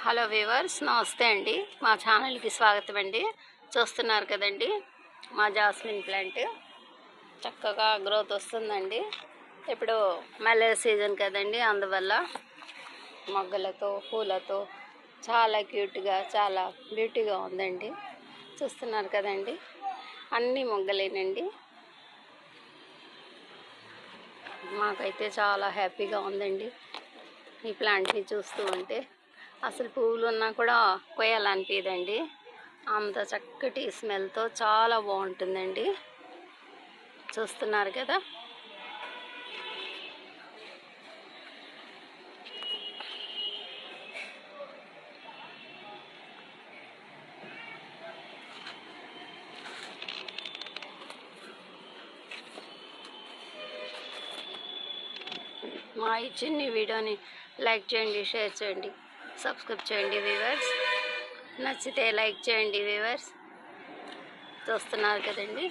Hello viewers, నమస్తే అండి. మా ఛానల్కి స్వాగతం అండి. చూస్తున్నారు కదండి, మా జాస్మిన్ ప్లాంట్ చక్కగా గ్రోత్ వస్తుందండి. ఇప్పుడు మల్లె సీజన్ కదండి, అందువల్ల మొగ్గలతో పూలతో చాలా క్యూట్గా చాలా బ్యూటీగా ఉందండి. చూస్తున్నారు కదండి, అన్ని మొగ్గలేనండి. మాకైతే చాలా హ్యాపీగా ఉందండి ఈ ప్లాంట్ని చూస్తూ ఉంటే. అసలు పువ్వులు ఉన్నా కూడా కోయాలనిపించదండి, అంత చక్కటి స్మెల్తో చాలా బాగుంటుందండి. చూస్తున్నారు కదా, మా ఈ చిన్ని వీడియోని లైక్ చేయండి, షేర్ చేయండి, సబ్స్క్రైబ్ చేయండి వ్యూవర్స్. నచ్చితే లైక్ చేయండి వ్యూవర్స్. చూస్తున్నారు కదండి.